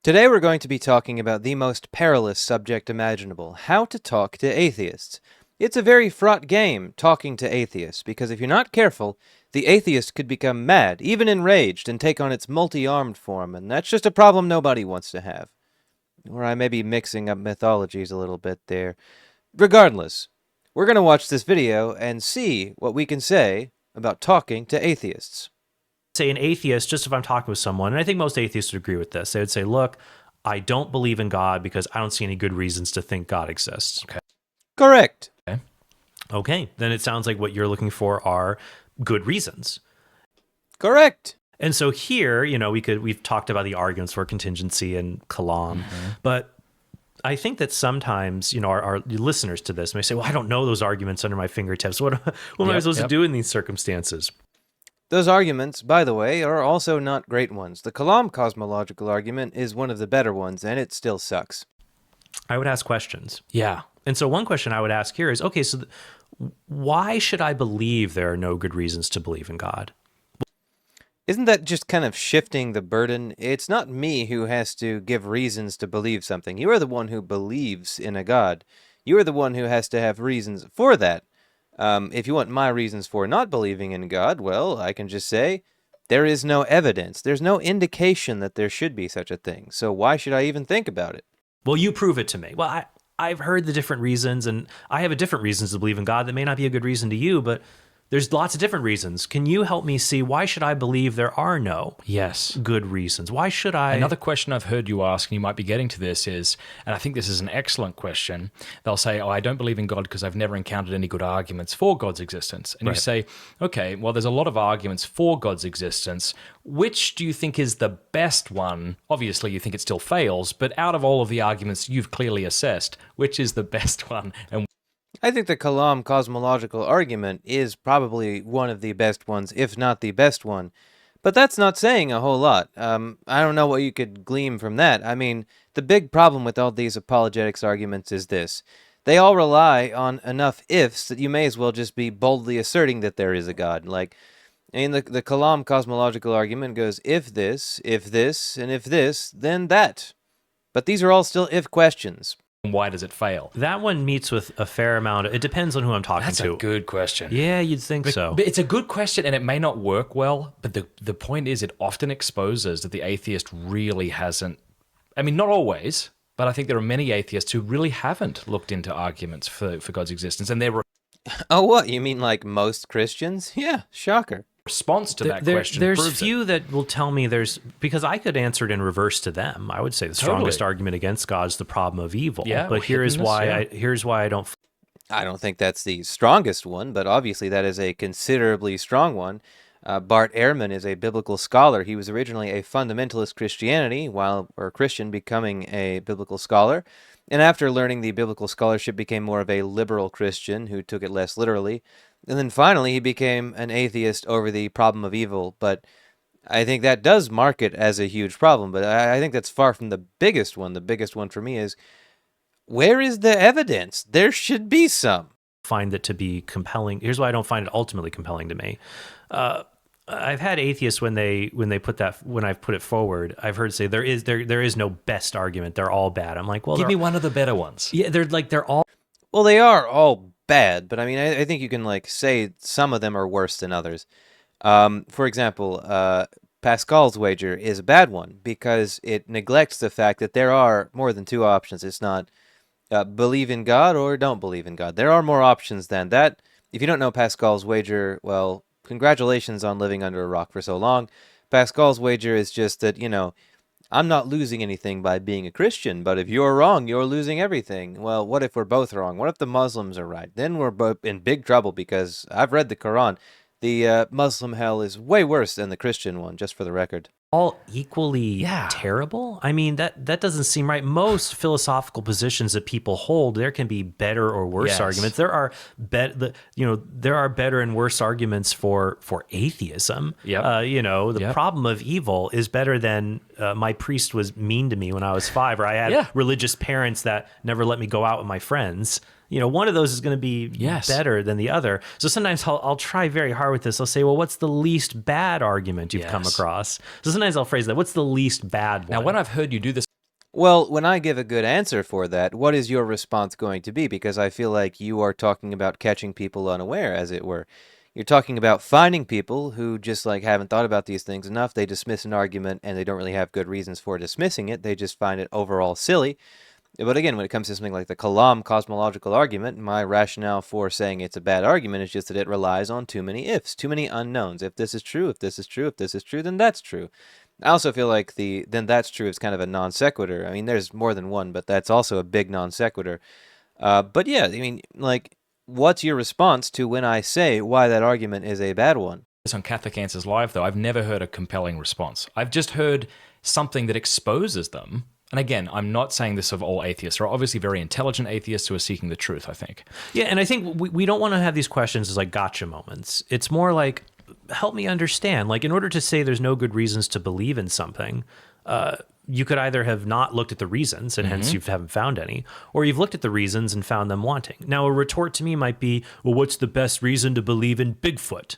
Today we're going to be talking about the most perilous subject imaginable, how to talk to atheists. It's a very fraught game, talking to atheists, because if you're not careful, the atheist could become mad, even enraged, and take on its multi-armed form, and that's just a problem nobody wants to have. Or I may be mixing up mythologies a little bit there. Regardless, we're going to watch this video and see what we can say about talking to atheists. Say an atheist, just if I'm talking with someone, and I think most atheists would agree with this, they would say, look, I don't believe in God because I don't see any good reasons to think God exists. Okay. Correct. Okay, then it sounds like what you're looking for are good reasons. Correct. And so here, we've talked about the arguments for contingency and kalam, but I think that sometimes, our listeners to this may say, well, I don't know those arguments under my fingertips. What am I supposed to do in these circumstances? Those arguments, by the way, are also not great ones. The Kalam cosmological argument is one of the better ones, and it still sucks. I would ask questions. Yeah. And so one question I would ask here is, okay, so why should I believe there are no good reasons to believe in God? Isn't that just kind of shifting the burden? It's not me who has to give reasons to believe something. You are the one who believes in a God. You are the one who has to have reasons for that. If you want my reasons for not believing in God, well, I can just say, there is no evidence. There's no indication that there should be such a thing. So why should I even think about it? Well, you prove it to me. Well, I've heard the different reasons, and I have a different reasons to believe in God that may not be a good reason to you, but there's lots of different reasons. Can you help me see why should I believe there are no good reasons? Why should I? Another question I've heard you ask, and you might be getting to this, is, and I think this is an excellent question, they'll say, I don't believe in God because I've never encountered any good arguments for God's existence. And you say, okay, well, there's a lot of arguments for God's existence. Which do you think is the best one? Obviously, you think it still fails, but out of all of the arguments you've clearly assessed, which is the best one? And I think the Kalam cosmological argument is probably one of the best ones, if not the best one. But that's not saying a whole lot. I don't know what you could glean from that. I mean, the big problem with all these apologetics arguments is this. They all rely on enough ifs that you may as well just be boldly asserting that there is a God. Like, the Kalam cosmological argument goes, if this, and if this, then that. But these are all still if questions. why does it fail? That one meets with a fair amount. It depends on who I'm talking to. That's a good question. Yeah, you'd think so. But it's a good question, and it may not work well, but the point is it often exposes that the atheist really hasn't, I mean, not always, but I think there are many atheists who really haven't looked into arguments for God's existence, and their Oh, what? You mean like most Christians? Yeah, shocker. response to that question There's proves few it. that will tell me because I could answer it in reverse to them. I would say the strongest argument against God is the problem of evil. Yeah, but here's why I don't. I don't think that's the strongest one, but obviously that is a considerably strong one. Bart Ehrman is a biblical scholar. He was originally a fundamentalist Christian becoming a biblical scholar. And after learning the biblical scholarship, became more of a liberal Christian who took it less literally. And then finally, he became an atheist over the problem of evil. But I think that does mark it as a huge problem. But I think that's far from the biggest one. The biggest one for me is, where is the evidence? There should be some. Find it to be compelling. Here's why I don't find it ultimately compelling to me. I've had atheists when I've put it forward, I've heard say there is no best argument. They're all bad. I'm like, well, give me one of the better ones. Yeah, they're all. Well, they are all bad, but I mean, I think you can say some of them are worse than others. For example, Pascal's wager is a bad one because it neglects the fact that there are more than two options. It's not believe in God or don't believe in God. There are more options than that. If you don't know Pascal's wager, well, congratulations on living under a rock for so long. Pascal's wager is just that, I'm not losing anything by being a Christian, but if you're wrong, you're losing everything. Well, what if we're both wrong? What if the Muslims are right? Then we're both in big trouble because I've read the Quran. The Muslim hell is way worse than the Christian one, just for the record. All equally terrible? I mean, that doesn't seem right. Most philosophical positions that people hold, there can be better or worse arguments. There are better and worse arguments for atheism. The problem of evil is better than my priest was mean to me when I was 5, or I had religious parents that never let me go out with my friends. One of those is going to be better than the other. So sometimes I'll try very hard with this. I'll say, well, what's the least bad argument you've come across? So sometimes I'll phrase that. What's the least bad one? Now, when I've heard you do this, Well, when I give a good answer for that, what is your response going to be? Because I feel like you are talking about catching people unaware, as it were. You're talking about finding people who just like haven't thought about these things enough. They dismiss an argument and they don't really have good reasons for dismissing it. They just find it overall silly. But again, when it comes to something like the Kalam cosmological argument, my rationale for saying it's a bad argument is just that it relies on too many ifs, too many unknowns. If this is true, if this is true, if this is true, then that's true. I also feel like the then that's true is kind of a non sequitur. I mean, there's more than one, but that's also a big non sequitur. But yeah, I mean, like, what's your response to when I say why that argument is a bad one? On Catholic Answers Live, though, I've never heard a compelling response. I've just heard something that exposes them. And again, I'm not saying this of all atheists. There are obviously very intelligent atheists who are seeking the truth, I think. Yeah, and I think we don't want to have these questions as like gotcha moments. It's more like, help me understand. Like, in order to say there's no good reasons to believe in something, you could either have not looked at the reasons, and hence you haven't found any, or you've looked at the reasons and found them wanting. Now, a retort to me might be, well, what's the best reason to believe in Bigfoot?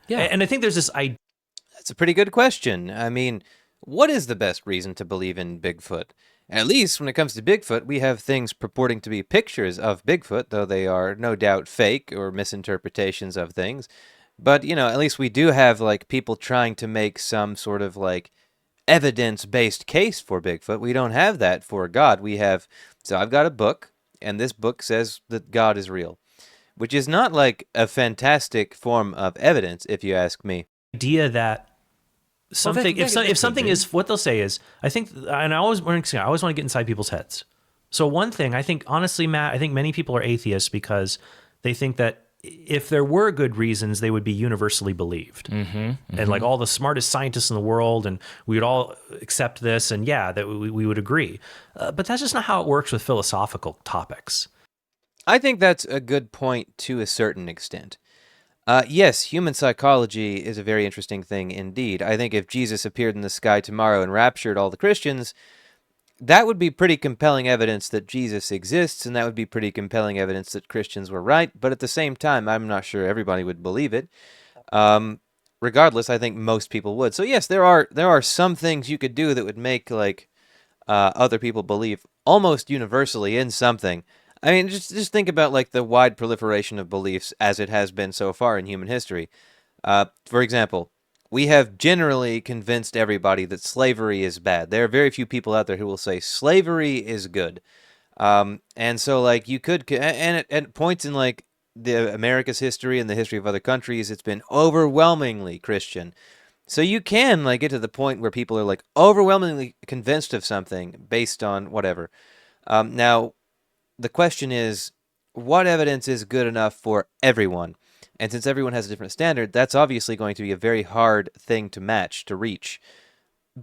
Yeah. And I think there's this idea. That's a pretty good question. I mean, what is the best reason to believe in Bigfoot? At least when it comes to Bigfoot, we have things purporting to be pictures of Bigfoot, though they are no doubt fake or misinterpretations of things. But, you know, at least we do have, like, people trying to make some sort of, like, evidence-based case for Bigfoot. We don't have that for God. We have, so I've got a book, and this book says that God is real, which is not, like, a fantastic form of evidence, if you ask me. Idea that something, if something is, what they'll say is, I think, and I always want to get inside people's heads. So one thing, I think, honestly, Matt, I think many people are atheists because they think that if there were good reasons, they would be universally believed. And like all the smartest scientists in the world, and we would all accept this, and yeah, that we would agree. But that's just not how it works with philosophical topics. I think that's a good point to a certain extent. Yes, human psychology is a very interesting thing indeed. I think if Jesus appeared in the sky tomorrow and raptured all the Christians, that would be pretty compelling evidence that Jesus exists, and that would be pretty compelling evidence that Christians were right, but at the same time, I'm not sure everybody would believe it. Regardless, I think most people would. So yes, there are some things you could do that would make, like, other people believe almost universally in something. I mean, just think about, like, the wide proliferation of beliefs as it has been so far in human history. For example, we have generally convinced everybody that slavery is bad. There are very few people out there who will say slavery is good. And so, like, you could, and at points in, like, the America's history and the history of other countries, it's been overwhelmingly Christian. So you can, like, get to the point where people are, like, overwhelmingly convinced of something based on whatever. Now, the question is, what evidence is good enough for everyone? And since everyone has a different standard, that's obviously going to be a very hard thing to match, to reach.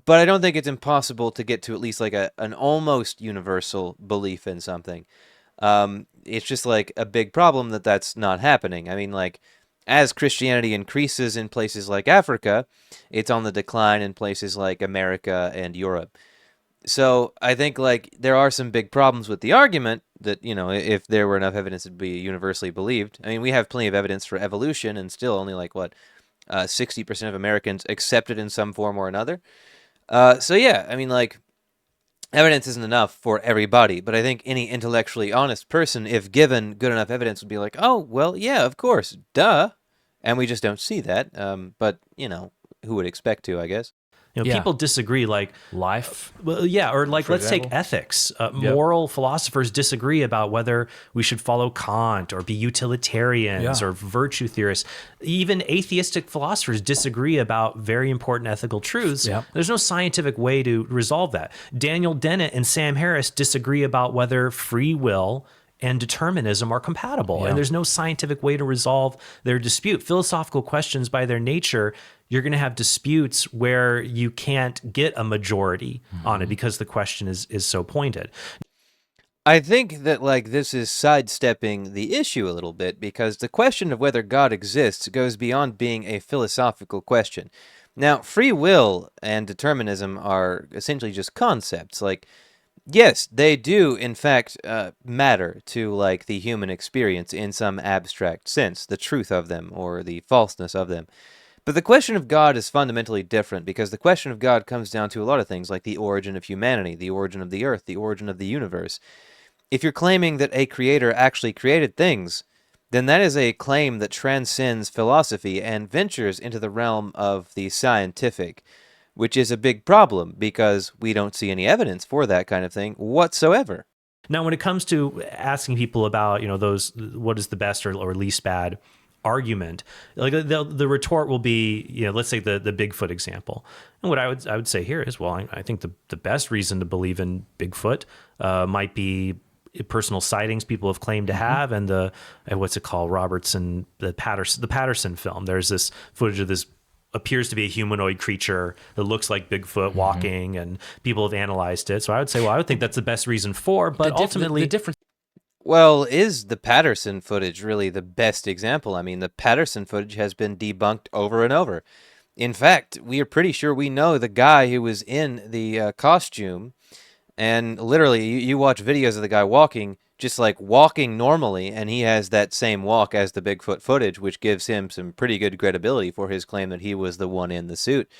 But I don't think it's impossible to get to at least like an almost universal belief in something. It's just like a big problem that that's not happening. I mean, like, as Christianity increases in places like Africa, it's on the decline in places like America and Europe. So I think, like, there are some big problems with the argument that, you know, if there were enough evidence, it'd be universally believed. I mean, we have plenty of evidence for evolution, and still only, like, what, 60% of Americans accept it in some form or another. So yeah, I mean, like, evidence isn't enough for everybody, but I think any intellectually honest person, if given good enough evidence, would be like, oh, well, yeah, of course, duh. And we just don't see that. But, you know, who would expect to, I guess. You know, people disagree, like life. Well, yeah, or like let's take ethics. Moral philosophers disagree about whether we should follow Kant or be utilitarians or virtue theorists. Even atheistic philosophers disagree about very important ethical truths. There's no scientific way to resolve that. Daniel Dennett and Sam Harris disagree about whether free will and determinism are compatible. And there's no scientific way to resolve their dispute. Philosophical questions, by their nature, you're going to have disputes where you can't get a majority on it because the question is so pointed. I think that, like, this is sidestepping the issue a little bit, because the question of whether God exists goes beyond being a philosophical question. Now, free will and determinism are essentially just concepts. Like, yes, they do, in fact, matter to, like, the human experience in some abstract sense, the truth of them or the falseness of them. But the question of God is fundamentally different because the question of God comes down to a lot of things like the origin of humanity, the origin of the earth, the origin of the universe. If you're claiming that a creator actually created things, then that is a claim that transcends philosophy and ventures into the realm of the scientific, which is a big problem because we don't see any evidence for that kind of thing whatsoever. Now, when it comes to asking people about, those, what is the best or least bad argument, like the retort will be, let's say the Bigfoot example. And what I would say here is, well, I think the best reason to believe in Bigfoot might be personal sightings people have claimed to have, and what's it called, the Patterson film. There's this footage of this appears to be a humanoid creature that looks like Bigfoot walking, and people have analyzed it. So I would say, well, I would think that's the best reason for, but ultimately the difference. Well, is the Patterson footage really the best example? I mean, the Patterson footage has been debunked over and over. In fact, we are pretty sure we know the guy who was in the costume, and literally, you watch videos of the guy walking, just like walking normally, and he has that same walk as the Bigfoot footage, which gives him some pretty good credibility for his claim that he was the one in the suit.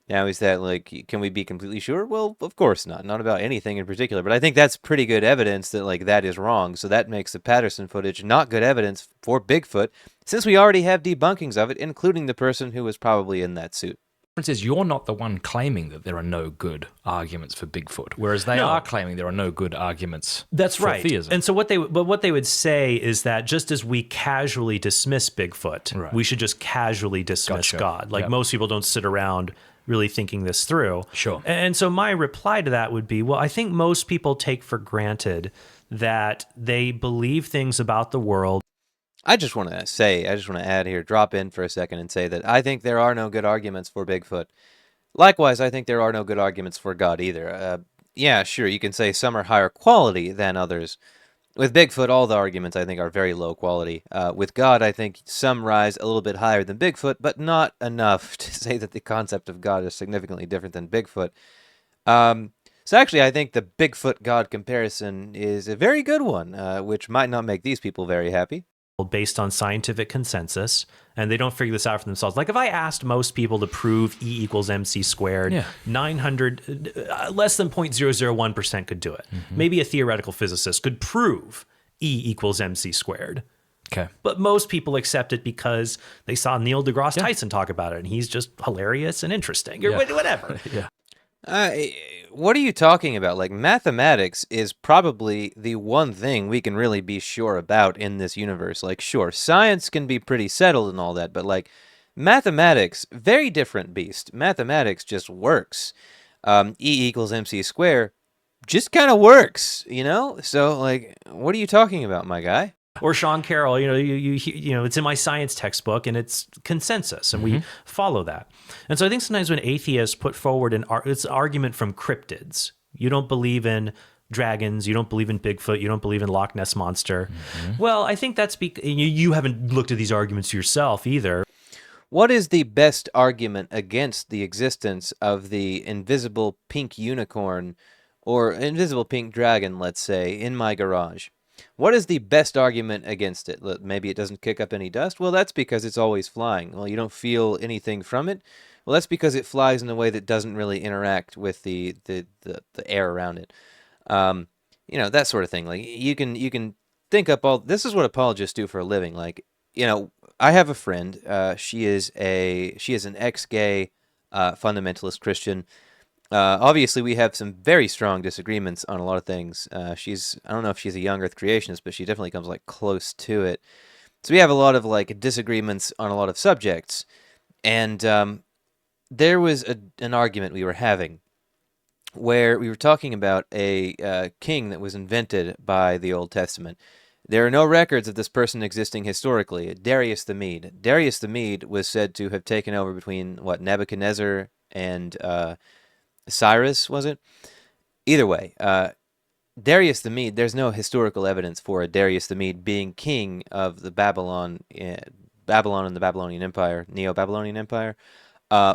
Now, is that like, can we be completely sure? Well, of course not. Not about anything in particular, but I think that's pretty good evidence that like that is wrong. So that makes the Patterson footage not good evidence for Bigfoot, since we already have debunkings of it, including the person who was probably in that suit. Difference is you're not the one claiming that there are no good arguments for Bigfoot, whereas they are claiming there are no good arguments for theism. And so what they would say is that just as we casually dismiss Bigfoot, we should just casually dismiss God. Like most people don't sit around really thinking this through. Sure. And so my reply to that would be, well, I think most people take for granted that they believe things about the world. I just want to add here, drop in for a second and say that I think there are no good arguments for Bigfoot. Likewise, I think there are no good arguments for God either. Yeah, sure, you can say some are higher quality than others. With Bigfoot, all the arguments I think are very low quality. With God, I think some rise a little bit higher than Bigfoot, but not enough to say that the concept of God is significantly different than Bigfoot. So actually, I think the Bigfoot-God comparison is a very good one, which might not make these people very happy. Based on scientific consensus, and they don't figure this out for themselves. Like if I asked most people to prove E equals MC squared, 900, less than 0.001% could do it. Maybe a theoretical physicist could prove E equals MC squared. Okay. But most people accept it because they saw Neil deGrasse Tyson talk about it, and he's just hilarious and interesting, or whatever. What are you talking about? Like, mathematics is probably the one thing we can really be sure about in this universe. Like, sure, science can be pretty settled and all that, but like, mathematics, very different beast. Mathematics just works. E equals MC squared just kind of works, So, like, what are you talking about, my guy? Or Sean Carroll, it's in my science textbook and it's consensus, and we follow that. And so I think sometimes when atheists put forward it's an argument from cryptids, you don't believe in dragons, you don't believe in Bigfoot, you don't believe in Loch Ness Monster. Well, I think that's because you haven't looked at these arguments yourself either. What is the best argument against the existence of the invisible pink unicorn or invisible pink dragon, let's say, in my garage? What is the best argument against it? Maybe it doesn't kick up any dust? Well, that's because it's always flying. Well, you don't feel anything from it? Well, that's because it flies in a way that doesn't really interact with the air around it. That sort of thing. Like, you can think up all... This is what apologists do for a living. Like, I have a friend. She is an ex-gay fundamentalist Christian. Obviously, we have some very strong disagreements on a lot of things. I don't know if she's a young Earth creationist, but she definitely comes like close to it. So we have a lot of like disagreements on a lot of subjects. And there was an argument we were having where we were talking about a king that was invented by the Old Testament. There are no records of this person existing historically. Darius the Mede. Darius the Mede was said to have taken over between, Nebuchadnezzar and... Cyrus, was it? Either way, Darius the Mede, there's no historical evidence for a Darius the Mede being king of the Babylon and the Babylonian Empire, Neo-Babylonian Empire,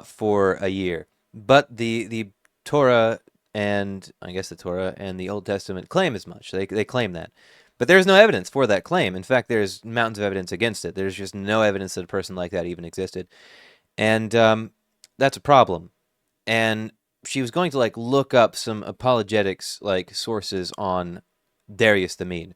for a year. But the Torah and, I guess the Torah and the Old Testament claim as much. They claim that. But there's no evidence for that claim. In fact, there's mountains of evidence against it. There's just no evidence that a person like that even existed. And that's a problem. And she was going to like look up some apologetics like sources on Darius the Mede.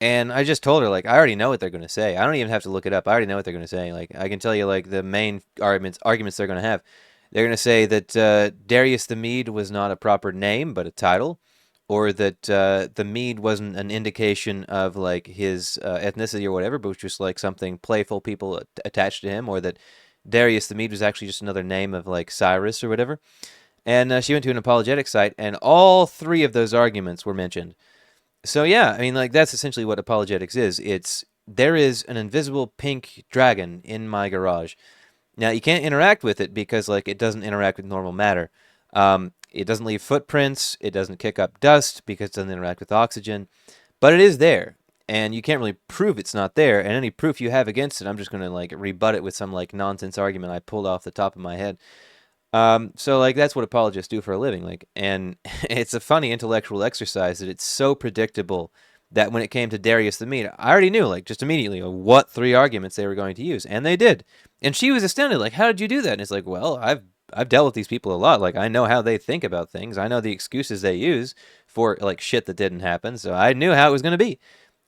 And I just told her, like, I already know what they're going to say. I don't even have to look it up. I already know what they're going to say. Like, I can tell you, like, the main arguments they're going to have. They're going to say that Darius the Mede was not a proper name, but a title, or that the Mede wasn't an indication of, like, his ethnicity or whatever, but was just, like, something playful people attached to him, or that Darius the Mede was actually just another name of, like, Cyrus or whatever. And she went to an apologetic site, and all three of those arguments were mentioned. So yeah, I mean, like, that's essentially what apologetics is. There is an invisible pink dragon in my garage. Now, you can't interact with it because, like, it doesn't interact with normal matter. It doesn't leave footprints. It doesn't kick up dust because it doesn't interact with oxygen. But it is there, and you can't really prove it's not there. And any proof you have against it, I'm just going to, like, rebut it with some, like, nonsense argument I pulled off the top of my head. So like that's what apologists do for a living, like, and it's a funny intellectual exercise that it's so predictable that when it came to Darius the Mede, I already knew, like, just immediately what three arguments they were going to use, and they did. And she was astounded, like, how did you do that? And it's like, well, I've dealt with these people a lot. Like, I know how they think about things. I know the excuses they use for like shit that didn't happen. So I knew how it was going to be.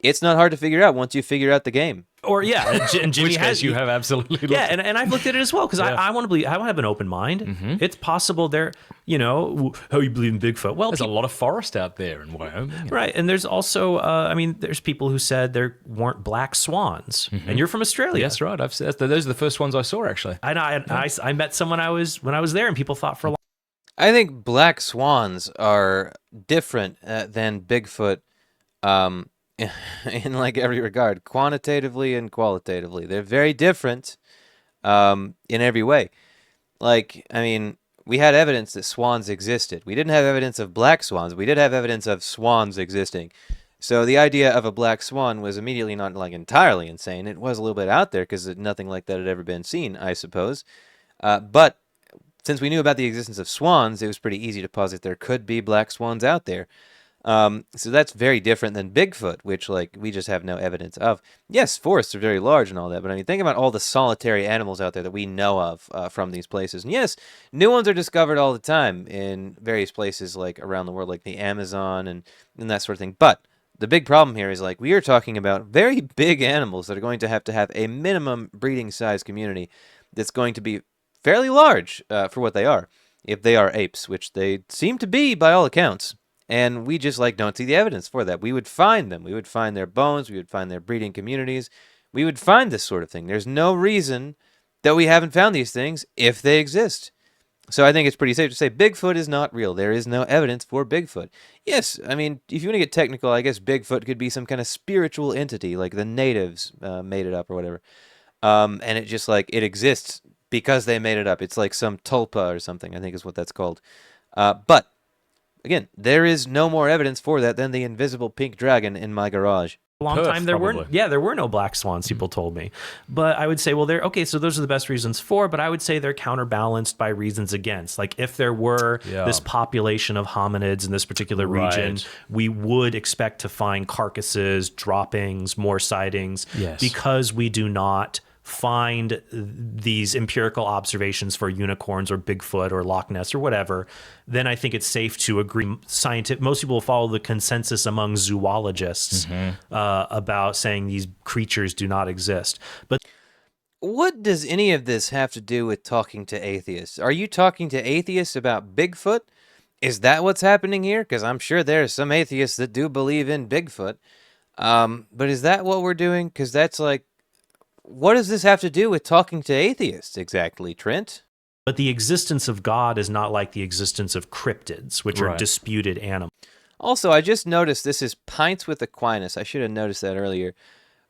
It's not hard to figure out once you figure out the game. Or yeah, and Jimmy Which has you have absolutely yeah, and I've looked at it as well because I want to believe. I want to have an open mind. Mm-hmm. It's possible there, how you believe in Bigfoot. Well, there's a lot of forest out there in Wyoming, right? And there's also, there's people who said there weren't black swans, and you're from Australia. That's right. Those are the first ones I saw, actually. I met someone when I was there, and people thought for a long. I think black swans are different than Bigfoot. In like every regard, quantitatively and qualitatively. They're very different in every way. Like, I mean, we had evidence that swans existed. We didn't have evidence of black swans. We did have evidence of swans existing. So the idea of a black swan was immediately not like entirely insane. It was a little bit out there because nothing like that had ever been seen, I suppose. But since we knew about the existence of swans, it was pretty easy to posit there could be black swans out there. So that's very different than Bigfoot, which, like, we just have no evidence of. Yes, forests are very large and all that, but I mean, think about all the solitary animals out there that we know of from these places. And yes, new ones are discovered all the time in various places, like, around the world, like the Amazon and that sort of thing. But the big problem here is, like, we are talking about very big animals that are going to have a minimum breeding size community that's going to be fairly large for what they are, if they are apes, which they seem to be by all accounts. And we just, like, don't see the evidence for that. We would find them. We would find their bones. We would find their breeding communities. We would find this sort of thing. There's no reason that we haven't found these things if they exist. So I think it's pretty safe to say Bigfoot is not real. There is no evidence for Bigfoot. Yes, I mean, if you want to get technical, I guess Bigfoot could be some kind of spiritual entity, like the natives made it up or whatever. And it just, like, it exists because they made it up. It's like some tulpa or something, I think is what that's called. But again, there is no more evidence for that than the invisible pink dragon in my garage. A long Perth, time there probably. there were no black swans, people told me. But I would say, well, so those are the best reasons for, but I would say they're counterbalanced by reasons against. Like, if there were this population of hominids in this particular region, we would expect to find carcasses, droppings, more sightings, because we do not find these empirical observations for unicorns or Bigfoot or Loch Ness or whatever, then I think it's safe to agree. Most people will follow the consensus among zoologists about saying these creatures do not exist. But what does any of this have to do with talking to atheists? Are you talking to atheists about Bigfoot? Is that what's happening here? Because I'm sure there are some atheists that do believe in Bigfoot. But is that what we're doing? Because that's like, what does this have to do with talking to atheists exactly, Trent? But the existence of God is not like the existence of cryptids, which are disputed animals. Also, I just noticed this is Pints with Aquinas. I should have noticed that earlier.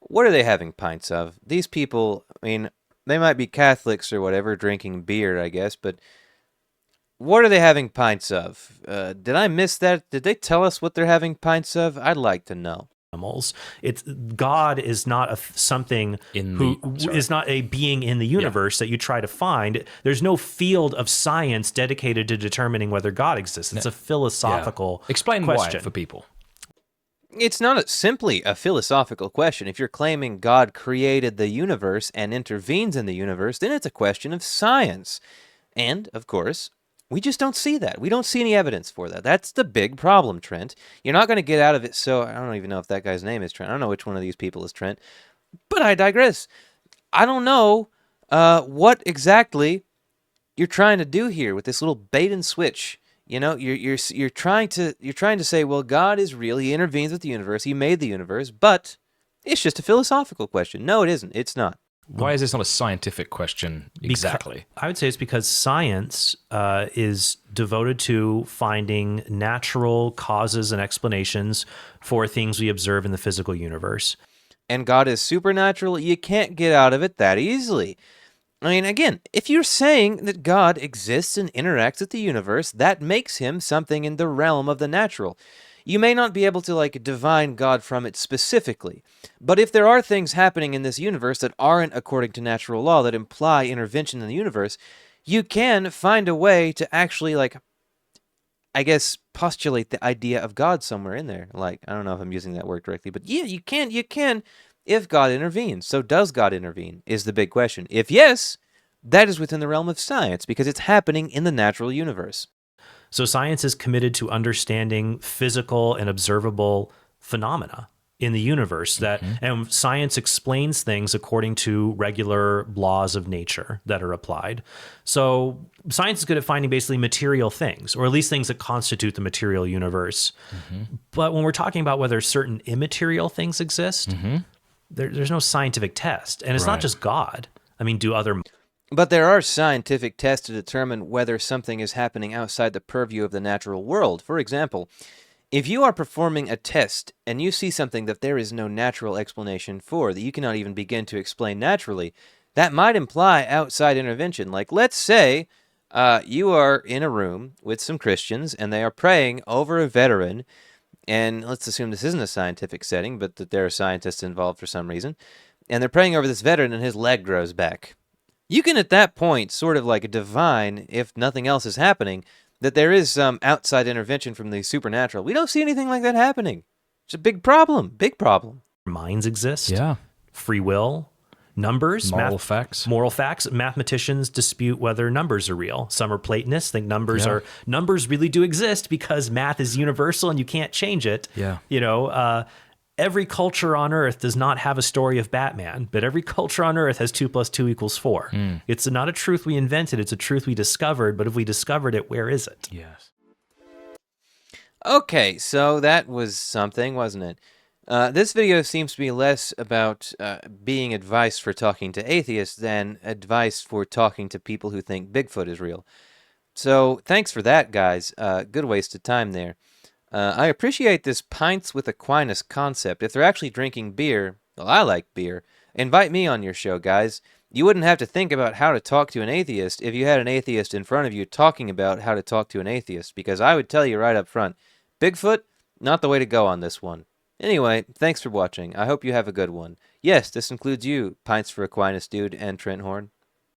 What are they having pints of? These people, I mean, they might be Catholics or whatever, drinking beer, I guess, but what are they having pints of? Did I miss that? Did they tell us what they're having pints of? I'd like to know. It's God is not something is not a being in the universe that you try to find. There's no field of science dedicated to determining whether God exists. It's a philosophical Explain question why for people. It's not simply a philosophical question. If you're claiming God created the universe and intervenes in the universe, then it's a question of science. And, of course, we just don't see that. We don't see any evidence for that. That's the big problem, Trent. You're not going to get out of it. So I don't even know if that guy's name is Trent. I don't know which one of these people is Trent. But I digress. I don't know what exactly you're trying to do here with this little bait and switch. You know, you're trying to say, well, God is real. He intervenes with the universe. He made the universe, but it's just a philosophical question. No, it isn't. It's not. Why is this not a scientific question exactly? I would say it's because science is devoted to finding natural causes and explanations for things we observe in the physical universe. And God is supernatural. You can't get out of it that easily. I mean, again, if you're saying that God exists and interacts with the universe, that makes him something in the realm of the natural. You may not be able to, divine God from it specifically, but if there are things happening in this universe that aren't according to natural law that imply intervention in the universe, you can find a way to actually, postulate the idea of God somewhere in there. I don't know if I'm using that word correctly, but yeah, you can if God intervenes. So does God intervene is the big question. If yes, that is within the realm of science because it's happening in the natural universe. So science is committed to understanding physical and observable phenomena in the universe and science explains things according to regular laws of nature that are applied. So science is good at finding basically material things, or at least things that constitute the material universe. But when we're talking about whether certain immaterial things exist, there's no scientific test. And it's not just God. I mean, But there are scientific tests to determine whether something is happening outside the purview of the natural world. For example, if you are performing a test and you see something that there is no natural explanation for, that you cannot even begin to explain naturally, that might imply outside intervention. Like, let's say you are in a room with some Christians and they are praying over a veteran, and let's assume this isn't a scientific setting, but that there are scientists involved for some reason, and they're praying over this veteran and his leg grows back. You can at that point sort of divine, if nothing else is happening, that there is some outside intervention from the supernatural. We don't see anything like that happening. It's a big problem. minds exist, Yeah. free will, numbers, Moral facts. Moral facts. Mathematicians dispute whether numbers are real. Some are Platonists, think numbers really do exist because math is universal and you can't change it. Yeah. Every culture on Earth does not have a story of Batman, but every culture on Earth has 2 + 2 = 4. It's not a truth we invented, it's a truth we discovered, but if we discovered it, where is it? Yes. Okay, so that was something, wasn't it? This video seems to be less about being advice for talking to atheists than advice for talking to people who think Bigfoot is real. So thanks for that, guys. Good waste of time there. I appreciate this Pints with Aquinas concept. If they're actually drinking beer, well, I like beer. Invite me on your show, guys. You wouldn't have to think about how to talk to an atheist if you had an atheist in front of you talking about how to talk to an atheist, because I would tell you right up front, Bigfoot, not the way to go on this one. Anyway, thanks for watching. I hope you have a good one. Yes, this includes you, Pints for Aquinas dude and Trent Horn.